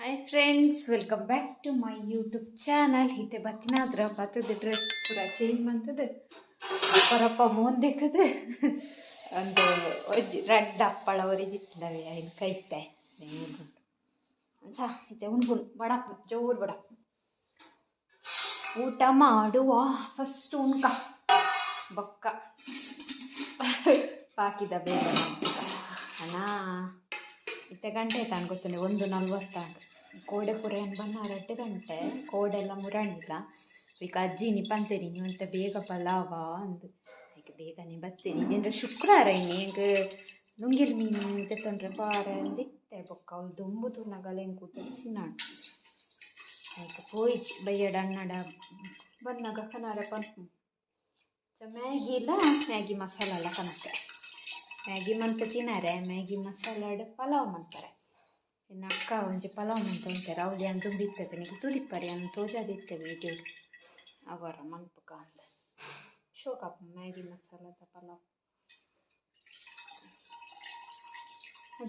Hi friends, welcome back to my YouTube channel. ಹಿತೆ ಬತ್ತಿನಾದ್ರ ಬತ್ತದ ಡ್ರೆಸ್ ಪೂರ ಚೇಂಜ್ ಮಾಡ್ತದೆ ಪರಪ್ಪ ಮೋಂದೆಕ್ಕದು ಒಂದು ರೆಡ್ ಹಪ್ಪಳ ಒರಿದಿತ್ತವೆ ಐದು ಕೈತೆ ಚಾ ಹಿತೆ ಉಣ್ಬುಣ್ ಬಡಪ್ಪ ಜೋರು ಬಡಪ್ಪ ಊಟ ಮಾಡುವ ಫಸ್ಟ್ ಉಣ್ಕ ಬೊಕ್ಕ ಪಾಕಿದ ಬೇಗ ಅಣ್ಣ ಇತ್ತೆ ಗಂಟೆ ಆಯ್ತು ಅನ್ಕೋತೀನಿ 1:40 ಕೋಡೆ ಪುರ ಏನು ಬನ್ನ 2 ಗಂಟೆ ಕೋಡೆಲ್ಲ ಮುರಾಣಿಲ್ಲ ಈಗ ಅಜ್ಜಿನಿ ಪಂತೇರಿ ನೀವು ಅಂತ ಬೇಗ ಪಲಾವ ಅಂದು ಈಗ ಬೇಗನೆ ಬತ್ತೇರಿ ಜನರು ಶುಕ್ರವಾರ ಇನ್ನು ಈಗ ನುಂಗಿಲ್ ಮೀನು ತೆತ್ತೊಂಡ್ರೆ ಪಾರ ಅಂದಿತ್ತೆ ಬೊಕ್ಕ ಅವ್ಳು ದುಂಬು ತುನಗಲೇನು ಕೂತಸಿ ನಾಡು ಈಗ ಪೋಯಿಚಿ ಬೈಯಡ ಅಣ್ಣಡ ಬನ್ನಾಗ ಕನಾರ ಪಂಪು ಮ್ಯಾಗಿ ಇಲ್ಲ ಮ್ಯಾಗಿ ಮಸಾಲ ಎಲ್ಲ ಕನಕ್ಕೆ ಮ್ಯಾಗಿ ಮಂತ ತಿನ್ನಾರೆ ಮ್ಯಾಗಿ ಮಸಾಲಾಡ್ ಪಲಾವ್ ಮಾಡ್ತಾರೆ ಇನ್ನು ಅಕ್ಕ ಒಂಜಿ ಪಲಾವ್ ಮಂತ ಅಂತಾರೆ ಅವಳಿ ಅಂತ ತುಂಬಿರ್ತದೆ ನೀವು ತುದಿಪ್ಪರಿ ಅಂತ ತೋಜಾದಿತ್ತೆ ವೀಡಿಯೋ ಅವರ ಮನ್ಪಕ ಅಂತ ಶೋಕಪ್ಪ ಮ್ಯಾಗಿ ಮಸಾಲದ ಪಲಾವ್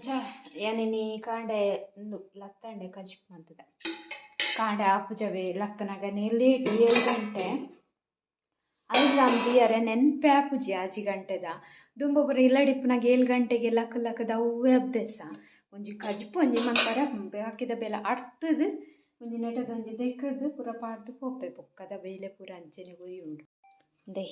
ಜಾ ಏನೇನಿ ಕಾಂಡೆ ಲತ್ತಂಡೆ ಕಜಿಪ್ ಅಂತದೆ ಕಾಂಡೆ ಆಪುಜವೇ ಲಕ್ಕನಾಗನೇ ಲೇಟ್ 7 ಗಂಟೆ ಅಲ್ರಾಮ್ ದಿಯರೆ ನೆನ್ಪೆ ಆಪುಜಿ ಆಜಿ ಗಂಟೆದ ದುಂಬೊಬ್ಬರ ಇಲ್ಲಡಿಪ್ಪನಾಗ 7 ಗಂಟೆಗೆ ಲಕ್ಕದ ಅವ್ವೇ ಅಭ್ಯಾಸ ಒಂಜಿ ಕಜ್ಪು ಒಂಜಿ ಮಂಕರ ಹಾಕಿದ ಬೇಲೆ ಅಡ್ತದು ಒಂಜಿ ನೆಟದೊಂಜಿ ದೆಕ್ಕದು ಪೂರ ಪಾಡ್ದು ಪೋಪೆ ಬೊಕ್ಕದ ಬೇಲೆ ಪೂರ ಅಂಚೆನೆ ಗುರಿ ಉಂಡು ದೇ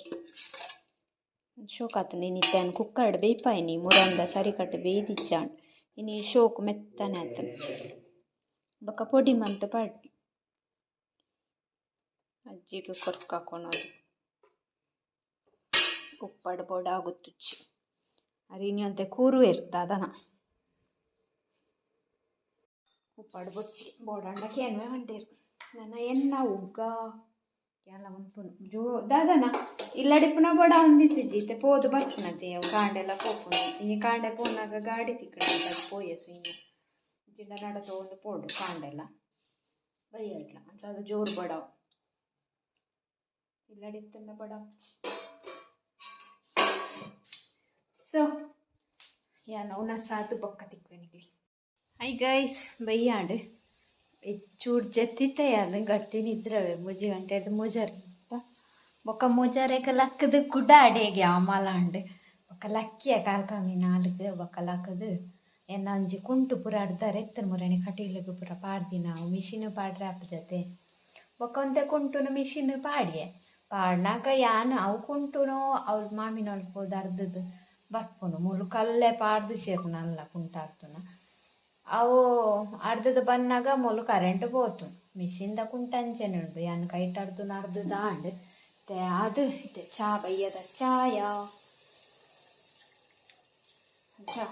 ಶೋಕಾತು ನೀನಿತ್ತೆ ಅನ್ ಕುಕ್ಕರ್ಡ್ ಬೇಯ್ಪಾಯಿನಿ ಮುರಂದ ಸರಿ ಕಟ್ಟು ಬೇಯ್ದಿಚ್ಚಾಂಡ್ ಇನ್ನು ಶೋಕು ಮೆತ್ತನೆ ಆತನು ಬೊಕ್ಕ ಪೊಡಿ ಮಂತ ಪಾಡ್ನಿ ಅಜ್ಜಿಗೆ ಕೊರ್ಕಾಕೊಳೋದು ಉಪ್ಪಡು ಬೋಡ ಆಗುತ್ತುಚ್ಚಿ ಅರಿನಿ ಅಂತೆ ಕೂರು ಇರ್ತ ಅದನ ಉಪ್ಪಡು ಬೊಚ್ಚಿ ಬೋಡಂಡಕ್ಕೆ ಏನ್ವೇ ಹೊಂಟೇರು ನನ್ನ ಎನ್ನ ಉಗ್ಗ ಎಲ್ಲ ಉಂಪುನು ಜೋ ದಾದನ ಇಲ್ಲಡಿಪ್ಪುನ ಬೋಡ ಹೊಂದಿತ್ತು ಜೀತೆ ಪೋದು ಬರ್ಪುನತೆ ಅವು ಕಾಂಡೆಲ್ಲ ಪೋಪುನ ಇನ್ನು ಕಾಂಡೆ ಪೋನಾಗ ಗಾಡಿ ತಿಕ್ಕಡ ಪೋಯಸು ಇನ್ನು ಜಿಂಡ ನಡ ತಗೊಂಡು ಪೋಡು ಕಾಂಡೆಲ್ಲ ಬೈಯಡ್ಲ ಅದು ಜೋರು ಬಡವು ಇಲ್ಲಡಿತ್ತಲ್ಲ ಬಡ ಸೊ ಯಾನ ಉನ ಸಾತು ಬೊಕ್ಕ ತಿಕ್ವೆನಿಗ್ಲಿ ಐ ಗೈಸ್ ಬೈಯಾಡು ಚೂಡ್ ಜತ್ತಿತ್ತೆ ಯಾರು ಗಟ್ಟಿ ನಿದ್ರವೆ ಮುಜಿ ಗಂಟೆ ಅದು ಮುಜರ್ ಬೊಕ್ಕ ಮುಜಾರೇಕ ಲಕ್ಕದು ಕುಡ ಅಡೇಗೆ ಆಮಲಾಂಡು ಬೊಕ್ಕ ಲಕ್ಕಿಯ ಕಾಲ್ಕಮ್ಮಿ ನಾಲ್ಕು ಬೊಕ್ಕ ಲಕ್ಕದು ಎನ್ನ ಒಂಜಿ ಕುಂಟು ಪೂರ ಅಡ್ದಾರೆ ಎತ್ತನ ಮುರಣೆ ಕಟೀಲಿಗೆ ಪೂರ ಪಾಡ್ದಿ ನಾವು ಮಿಷಿನ್ ಪಾಡ್ರೆ ಅಪ್ಪ ಜೊತೆ ಬೊಕ್ಕ ಒಂತೆ ಕುಂಟುನು ಮಿಷಿನ್ ಪಾಡಿಯೆ ಪಾಡ್ನಾಗ ಯಾನು ಅವು ಕುಂಟುನು ಅವ್ರ ಮಾಮಿನೊಳಗೆ ಹೋದ ಅರ್ಧದ್ದು ಬರ್ಪುನು ಮುಳು ಕಲ್ಲೇ ಪಾಡ್ದು ಸೇರ್ನಲ್ಲ ಕುಂಟಾಡ್ತುನ ಅವು ಅರ್ಧದ ಬನ್ನಾಗ ಮುಳು ಕರೆಂಟ್ ಹೋತು ಮಿಷಿನ್ದ ಕುಂಟಂಚೆನೆ ಉಂಡು ಯಾನು ಕೈಟಾಡ್ತುನ ಅರ್ಧದ ಆಂಡ್ ಅದು ಇದೆ ಚಾ ಬೈಯದ ಚಾಯ ಚಾ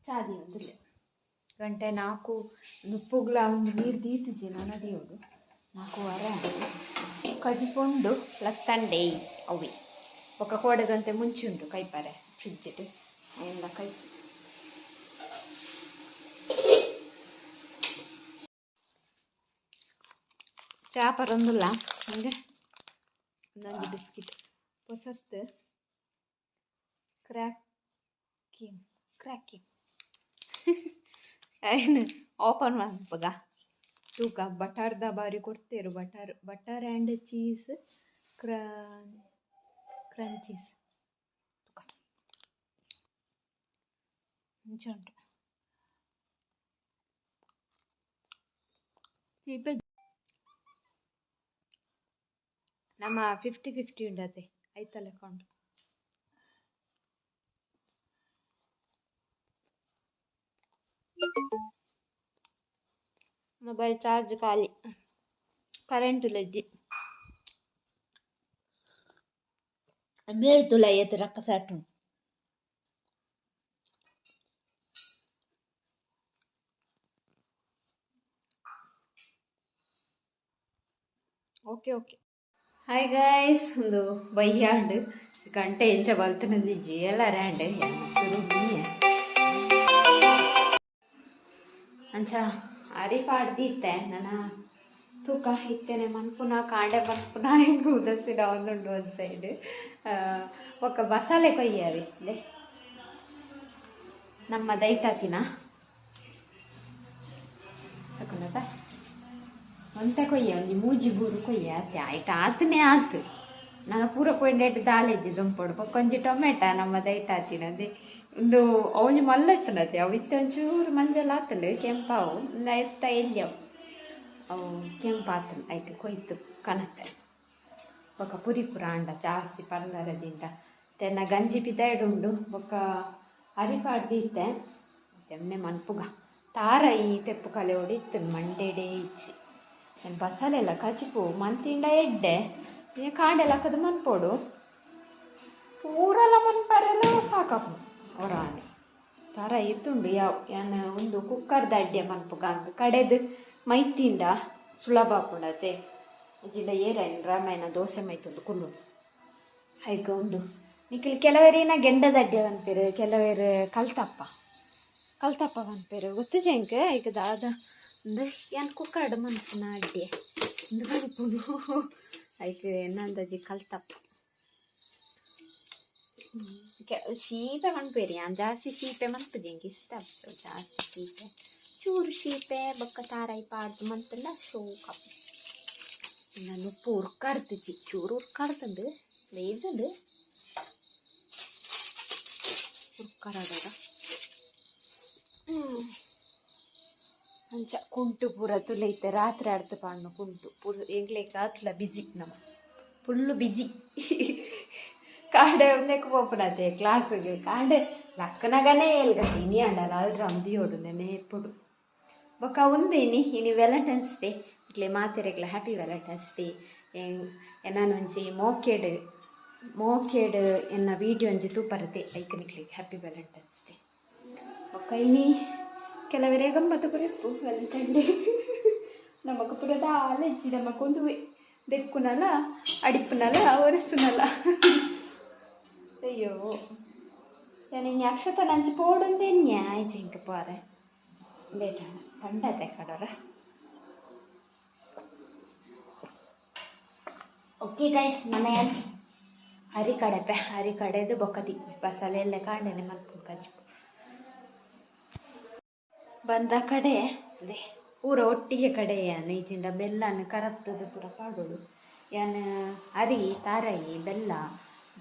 ಚಾದಿ ಒಂದಿಲ್ಲ ಗಂಟೆ 4 ನುಪ್ಪುಗ್ಲ ಒಂದು ನೀರು ದೀತಿಜಿ ನದಿಯೋಡು 4 ಕಜಿಪೊಂಡು ಲತ್ತಂಡೆ ಅವಿ ಒಕ್ಕ ಕೋಡದಂತೆ ಮುಂಚೆ ಉಂಟು ಕೈಪಾರೆ ಫ್ರಿಡ್ಜ್ ಎಲ್ಲ ಕೈ ಚಾಪರ್ ಒಂದಿಲ್ಲ ಹಂಗೆ ಒಂದೊಂದು ಬಿಸ್ಕಿಟ್ ಹೊಸತ್ತು ಕ್ರ್ಯಾಕಿ ಏನು ಓಪನ್ ಮಾಡ್ಬಗ ತೂಕ ಬಟರ್ದ ಬಾರಿ ಕೊಡ್ತೇರು ಬಟರ್ ಆ್ಯಂಡ್ ಚೀಸ್ ಕ್ರಂಚೀಸ್ ಮುಂಚೆ ಉಂಟು ನಮ್ಮ 50-50 ಉಂಡತೆ ಐತಲ್ಲ ಅಕೌಂಟ್ ಮೊಬೈಲ್ ಚಾರ್ಜ್ ಖಾಲಿ ಕರೆಂಟ್ ಲಜ್ಜಿ ಮೇರೆ ತುಲ ಎತ್ತು ರಕ್ಕ ಸಾಟು ಓಕೆ ಹಾಯ್ ಗೈಸ್ ಒಂದು ಬೈಯಾಂಡು ಗಂಟೆ ಎಂಚ ಬಲ್ತನಂದಿಜ್ಜಿ ಎಲ್ಲ ರ್ಯಾಂಡ್ ಶುರು ಅಂಚ ಅರಿ ಪಾಡ್ದಿತ್ತೆ ನನ್ನ ತೂಕ ಇತ್ತೇನೆ ಮನ್ಪುನ ಕಾಂಡೆ ಮನ್ಪುನ ಹಿಂಗೆ ಉದಸಿರ ಒಂದುಂಡು ಒಂದು ಸೈಡ್ ಒಕ್ಕ ಮಸಾಲೆ ಕೊಯ್ಯಾರಿ ನಮ್ಮ ದೈಟಾತಿನ ಸಕೊಂಡದ ಒಂತೆ ಕೊಯ್ಯ ಒಂಜಿ ಮೂಜಿ ಬೂರು ಕೊಯ್ಯ ಆತೆ ಆಯ್ತು ಆತನೇ ಆತು ನಾನು ಪೂರ ಪೊಂಡೆಟ್ಟು ದಾಲೆಜ್ಜಿ ದುಂಪೊಡು ಪಕ್ಕೊಂಜಿ ಟೊಮೆಟ ನಮ್ಮ ದೈಟಾತಿನದೆ ಒಂದು ಅವನು ಮಲ್ಲ ಎತ್ತನತೆ ಅವು ಇತ್ತ ಒಂಚೂರು ಮಂಜೆಲ್ಲ ಆತಲು ಕೆಂಪಾವು ಒಂದು ಎತ್ತ ಎಲ್ಲಿಯವು ಅವು ಕೆಂಪಾತನು ಆಯ್ತು ಕೊಯ್ತು ಕನತೆ ಬೊಕ್ಕ ಪುರಿ ಪುರ ಅಂಡ ಜಾಸ್ತಿ ಪರ್ಲರದಿಂದ ತೆನ್ನ ಗಂಜಿ ಪಿದಾಯ್ಡುಂಡು ಬೊಕ್ಕ ಅರಿಪಾಡ್ದಿತ್ತೆ ತೆನ್ನೆ ಮನ್ಪುಗ ತಾರ ಈ ತೆಪ್ಪು ಕಲೆ ಹೊಡಿತ್ತು ಮಂಡೆಡೆ ಇಚ್ಚಿ ಏನು ಬಸಲೆಲ್ಲ ಕಚಿಪು ಮಂತಿಂಡ ಎಡ್ಡೆ ಈ ಕಾಂಡೆಲ್ಲ ಹಾಕೋದು ಮನ್ಪೋಡು ಪೂರೆಲ್ಲ ಮನ್ಪಾರೆಲ್ಲ ಸಾಕಪ್ಪು ಹೊರಾಣೆ ಥರ ಇತ್ತುಂಡು ಯಾವ ಏನು ಒಂದು ಕುಕ್ಕರ್ದ ಅಡ್ಡೆ ಮನ್ಪುಗ ಅಂದು ಕಡೆದು ಮೈತಿಂಡ ಸುಲಭ ಪುಡತೆ ಜಿಲ್ಲ ಏರಾಯನು ರಾಮಾಯಣ ದೋಸೆ ಮೈತುಂಡು ಕುಲ್ಲು ಹೈಕ ಉಂಡು ನಿಖಿಲ್ ಕೆಲವರಿನ ಗೆಂಡದ ಅಡ್ಡೆ ಬಂತೇರು ಕೆಲವರು ಕಲ್ತಪ್ಪ ಬಂತೇರು ಗೊತ್ತು ಜಂಕ ಈಗ ದಾದ ಒಂದು ಏನು ಕುಕ್ಕರ್ಡ್ ಮನ್ಪುನ ಅಡ್ಡೆ ಒಂದು ಮಲ್ಪುನು ಐಕೆ ನಂದಜಿ ಕಲ್ತಪ್ಪ ಶೀಪೆ ಮನ್ಪೇರಿ ನಾನು ಜಾಸ್ತಿ ಶೀಪೆ ಮನ್ಪುದು ಹೆಂಗೆ ಇಷ್ಟ ಆಗ್ತದೆ ಜಾಸ್ತಿ ಶೀಪೆ ಚೂರು ಶೀಪೆ ಬೊಕ್ಕ ತಾರಾಯಿ ಪಾಡ್ದು ಮಂತಲ್ಲ ಶೋಕಪ್ಪ ನಾನು ಉಪ್ಪು ಉರ್ಕಾಡ್ತಿಚ್ಚಿ ಚೂರು ಉರ್ಕಾಡ್ತಂದು ಬೇಯ್ದಂಡು ಉರ್ಕಾಡೋದ ಅಂಚ ಕುಂಟು ಪೂರ ತುಲೈತೆ ರಾತ್ರಿ ಆಡ್ತು ಪಾಡ್ನು ಕುಂಟು ಪೂರ ಎಂಗ್ಲೇಕ ಆತ್ಲ ಬಿಜಿ ನಮ್ಮ ಫುಲ್ಲು ಬಿಜಿ ಕಾಂಡೆ ಒಂದಕ್ಕೆ ಪೋಪುನತೆ ಕ್ಲಾಸಿಗೆ ಕಾಂಡೆ ಲಕ್ಕನಗನೇ ಎಲ್ಗಟ್ಟಿ ಇನಿ ಅಂಡಲ್ಲ ಅಲ್ರಾಮ್ ದಿಯೋಡು ನೆನೆ ಎಪ್ಪುಡು ಬೊಕ್ಕ ಉಂದಿನಿ ಇನಿ ವ್ಯಾಲೆಂಟೈನ್ಸ್ ಡೇ ಇಟ್ಲೆ ಮಾತೆರೆಗ್ಲ ಹ್ಯಾಪಿ ವ್ಯಾಲೆಂಟೈನ್ಸ್ ಡೇ ನಾನು ಒಂಜಿ ಮೋಕೆಡ್ ಎನ್ನ ವೀಡಿಯೋ ಒಂಜಿ ತೂಪರತೆ ಐಕನಿಕ್ಲಿ ಹ್ಯಾಪಿ ವ್ಯಾಲೆಂಟೈನ್ಸ್ ಡೇ ಬೊಕ್ಕ ಇನಿ ಕೆಲವರೇ ಗಂಬತ್ತು ಪುರೆಪ್ಪು ವ್ಯಾಲೆಂಟೈನ್ ಡೇ ನಮಕ್ ಪುರದ ಆಲೆಜ್ಜಿ ನಮಕೊಂದು ದೆಕ್ಕುನಲ ಅಡಿಪ್ಪುನಲ ಒರೆಸುನಲ ಅಯ್ಯೋ ನಾನು ಇನ್ನು ಅಕ್ಷತ ನಂಚಿ ಪೋಡೊಂದೇನ್ಯ ಆಯ್ತು ಇಂಕ ಪಾರೆ ಲೇಟ ಪಂಡತೆ ಕಡರ ಓಕೆ ಗೈಸ್ ಮನೆ ಹರಿ ಕಡೆದು ಬೊಕ್ಕ ತಿಕ್ಕು ಬಸಳೆ ಎಲ್ಲ ಕಾಂಡೆನೆ ಮಲ್ಪು ಕಜ್ಪು ಬಂದ ಕಡೆ ಅದೇ ಪೂರ ಒಟ್ಟಿಗೆ ಕಡೆ ಈಚಿಂದ ಬೆಲ್ಲನ ಕರತ್ತದು ಪೂರ ಪಾಡೋಡು ಏನು ಅರಿ ತಾರಾಯಿ ಬೆಲ್ಲ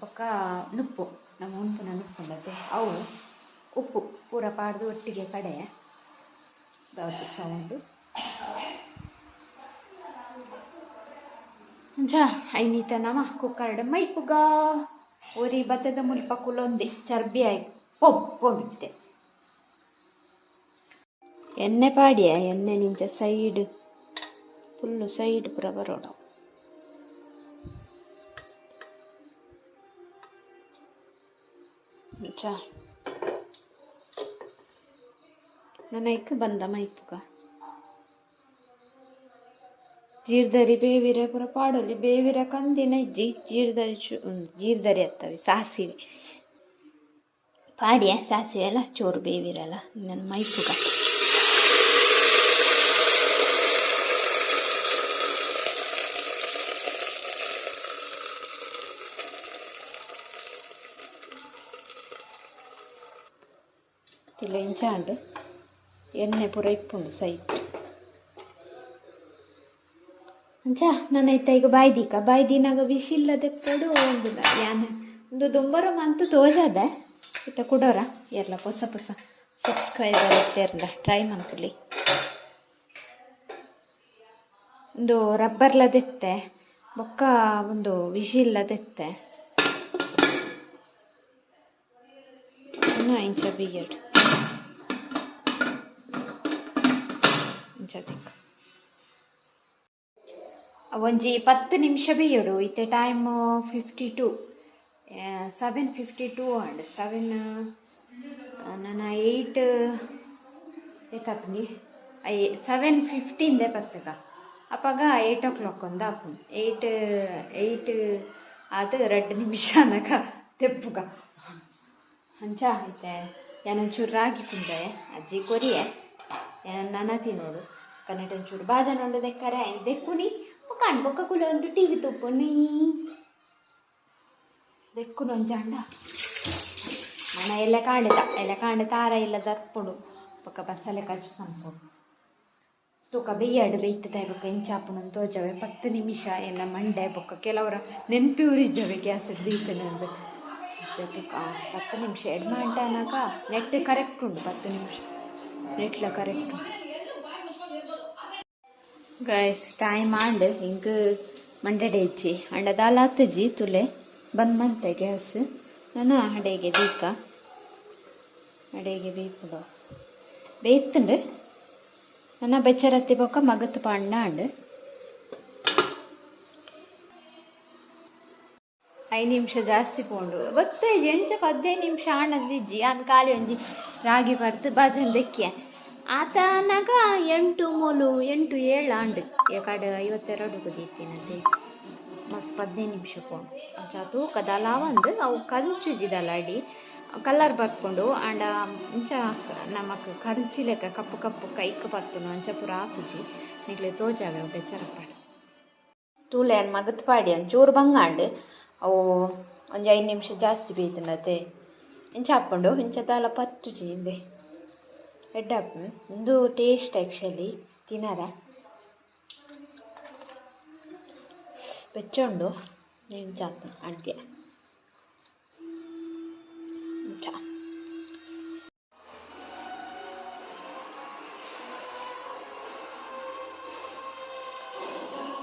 ಬೊಕ್ಕ ನುಪ್ಪು ನಮ್ಮ ಉಂಪುನ ನುಪ್ಪುಂಡತೆ ಅವು ಉಪ್ಪು ಪೂರ ಪಾಡ್ದು ಒಟ್ಟಿಗೆ ಕಡೆ ದೊಡ್ಡ ಸೌಂಡು ಜಾ ಐನೀತ ನಮ ಕುಕ್ಕರ್ಡ್ ಮೈಪುಗ ಒರಿ ಬತ್ತದ ಮುಲ್ಪ ಕುಲೊಂದೆ ಚರ್ಬಿ ಆಯ್ತು ಪೊಪ್ಪು ಬಿತ್ತೆ ಎಣ್ಣೆ ಪಾಡಿಯ ಎಣ್ಣೆ ನಿಂಚ ಸೈಡ್ ಫುಲ್ಲು ಸೈಡ್ ಪೂರ ಬರೋಣ ಚಾ ನನಗೆ ಬಂದ ಮೈಪುಗ ಜೀರ್ದರಿ ಬೇವಿರೆ ಪೂರ ಪಾಡೋಲಿ ಬೇವಿರ ಕಂದಿನ ಇಜ್ಜಿ ಜೀರ್ದರಿ ಹತ್ತವೆ ಸಾಸಿವೆ ಪಾಡಿಯ ಸಾಸಿವೆ ಎಲ್ಲ ಚೋರು ಬೇವಿರಲ್ಲ ನನ್ನ ಮೈಪುಗ ತಿಲ್ಲ ಇಂಚಾಂಡು ಎಣ್ಣೆ ಪೂರ ಇಪ್ಪುಂಡು ಸೈಟ್ ಅಂಚ ನನ್ನೈತ ಈಗ ಬಾಯ್ದಿನಾಗ ಬಿಸಿ ಇಲ್ಲದೆ ಪಡು ಒಂದು ಯಾನು ಒಂದು ದುಂಬರು ಮಂತು ತೋಜದ ಇತ್ತ ಕೊಡೋರ ಎಲ್ಲ ಹೊಸ ಸಬ್ಸ್ಕ್ರೈಬರ್ ಇರ್ತಾರಲ್ಲ ಟ್ರೈ ಮಾಡ್ಕೊಳ್ಳಿ ಒಂದು ರಬ್ಬರ್ಲದೆತ್ತೆ ಬೊಕ್ಕ ಒಂದು ವಿಶಿಲ್ಲದೆತ್ತೆ ಇಂಚ ಬಿಯಡ್ ಒಂಜಿ 10 ನಿಮಿಷ ಬೇಯಡು ಇತ್ತೆ ಟೈಮ್ 52 7:52 ಅಂಡ್ 7 ನನ್ನ 8 ಏತಪ್ಪನಿ 7:15 ಪತ್ತಗ ಅಪ್ಪಾಗ 8 o'clock ಒಂದು ಆಪು 8 ಅದು 2 ನಿಮಿಷ ಅನ್ನಕ ತೆಪ್ಪುಗ ಅಂಚ ಐತೆ ಏನೊಂಚೂರು ರಾಗಿ ಕುಂದೆ ಅಜ್ಜಿ ಕೊರಿಯೆ ನನ್ನ ತಿನ್ನೋಡು ಕನ್ನಡ ಒಂಚೂರು ಬಾಜ ನೋಡು ದೆಕ್ಕರೆ ದೆಕ್ಕುನಿ ಕಾಣ್ಬೊಕ್ಕ ಕುಲ ಒಂದು ಟಿ ವಿ ತುಪ್ಪುನಿ ದೆಕ್ಕುನೊಂಜಾಂಡ ಎಲೆ ಕಾಂಡ ತಾರ ಇಲ್ಲ ದರ್ಪುಡು ಬೊಕ್ಕ ಬಸಳೆ ಕಚ್ ಮನ್ಪುಡು ತೂಕ ಬೇಯ್ಯಾಡು ಬೇಯ್ತದ ಬೊಕ್ಕ ಇಂಚಾಪುನ ತೋಜವೆ 10 ನಿಮಿಷ ಎಲ್ಲ ಮಂಡೆ ಬೊಕ್ಕ ಕೆಲವರ ನೆನ್ಪಿ ಉರಿಜವೆ ಗ್ಯಾಸ್ ದೀತನಂದು ತೂಕ 10 ನಿಮಿಷ ಎಡ್ ಮಂಡನಾಗ ನೆಟ್ ಕರೆಕ್ಟ್ ಉಂಡು 10 ನಿಮಿಷ ನೆಟ್ಲ ಕರೆಕ್ಟ್ ಉಂಡು ಗೈಸ್ ಟೈಮ್ ಆಂಡ್ ಹಿಂಗೆ ಮಂಡಡೆ ಇಚ್ಚಿ ಅಂಡ ದಾಲ ಹತ್ತಜಿ ತುಲೆ ಬಂದ್ ಮಂತೆ ಗ್ಯಾಸ್ ನಾನು ಅಡೆಗೆ ದೀಕ ಅಡೆಗೆ ಬೇಯ್ಪುಡು ಬೇಯ್ತುಂಡು ನನ್ನ ಬೆಚ್ಚರತ್ತಿ ಬೊಕ್ಕ ಮಗತ್ತು ಪಂಡ ಅಂಡ್ 5 ನಿಮಿಷ ಜಾಸ್ತಿ ಪೋಂಡು ಬತ್ತೇಜಿ ಎಂಚ 15 ನಿಮಿಷ ಆಣದಿಜ್ಜಿ ಅನ್ ಖಾಲಿ ಒಂಜಿ ರಾಗಿ ಬರ್ತು ಬಾಜನ್ ದೆಕ್ಕಿಯ ಆತ ಅನ್ನಾಗ 8 ಮೂಲು 8 7 ಆಂಡ್ ಕಡೆ 52 ಕುದೀತಿನಂತೆ ಮಸ್ತ್ 15 ನಿಮಿಷ ಪೋಂಡು ಅಂಚ ತೂಕ ದಲ ಒಂದು ಅವು ಕಂಚುಜಿದಲ್ಲ ಅಡಿ ಕಲರ್ ಬರ್ಕೊಂಡು ಆಂಡ ಇಂಚ ನಮಕ್ ಕಂಚಿ ಲೆಕ್ಕ ಕಪ್ಪು ಕಪ್ಪು ಕೈಕ್ ಪತ್ತುನು ಅಂಚ ಪೂರ ಹಾಕುಜಿ ನಿಕ್ಲೆ ತೋಜಾವೆ ಅವು ಬೆಚ್ಚರಪ್ಪಾಡು ತೂಲೆ ಮಗತ್ ಪಾಡಿ ಒಂಚೂರು ಬಂಗಾಂಡ್ ಅವು ಒಂಜಿ 5 ನಿಮಿಷ ಜಾಸ್ತಿ ಬೇಯ್ತನತೆ ಇಂಚ ಹಾಕ್ಕೊಂಡು ಇಂಚ ದಾಲ ಪತ್ತುಜಿ ಹಿಂದೆ ಎಡ್ಡಪ್ಪು ಒಂದು ಟೇಸ್ಟ್ ಆ್ಯಕ್ಚುಲಿ ತಿನ್ನರ ಬೆಚ್ಚುಂಡು ಇಂಚ ಅಡುಗೆ ಇಂಚ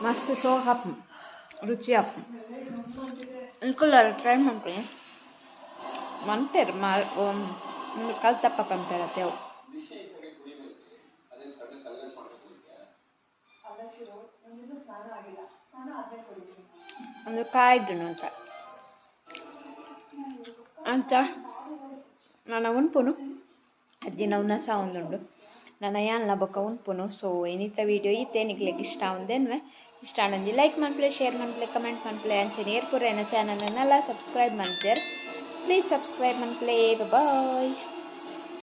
ಮಸ್ತ್ ಸೋಕ್ ಹಾಪು ರುಚಿ ಹಾಪು ಅಂಕುಲರ್ ಟ್ರೈ ಮಾಡ್ತೀನಿ ಮಂಪೇರು ಒಂದು ಕಲ್ತಪ್ಪ ಪಂಪೇರತ್ತೆ ಅವು ಒಂದು ಕಾಯ್ದು ಅಂತ ಅಂಚ ನನ್ನ ಉನ್ಪುನು ಅಜ್ಜಿನ ಉನ್ನಸ ಒಂದುಂಡು ನನ್ನ ಯಾನ್ಲ ಬೊಕ್ಕ ಉನ್ಪುನು ಸೊ ಏನಿತ್ತ ವೀಡಿಯೋ ಈತೆ ನಿಗ್ಲಿಕ್ಕೆ ಇಷ್ಟ ಒಂದೇನ್ವೆ ಇಷ್ಟ ಆನಂದಿ ಲೈಕ್ ಮನ್ಪ್ಲೆ ಶೇರ್ ಮನ್ಪ್ಲೆ ಕಮೆಂಟ್ ಮನ್ಪ್ಲೆ ಅಂಚೆ ನೇರ್ಪುರ ಏನ ಚಾನಲ್ನೆಲ್ಲ ಸಬ್ಸ್ಕ್ರೈಬ್ ಮನ್ಪೇರ್ ಪ್ಲೀಸ್ ಸಬ್ಸ್ಕ್ರೈಬ್ ಮನ್ಪ್ಲೆ ಬಾಯ್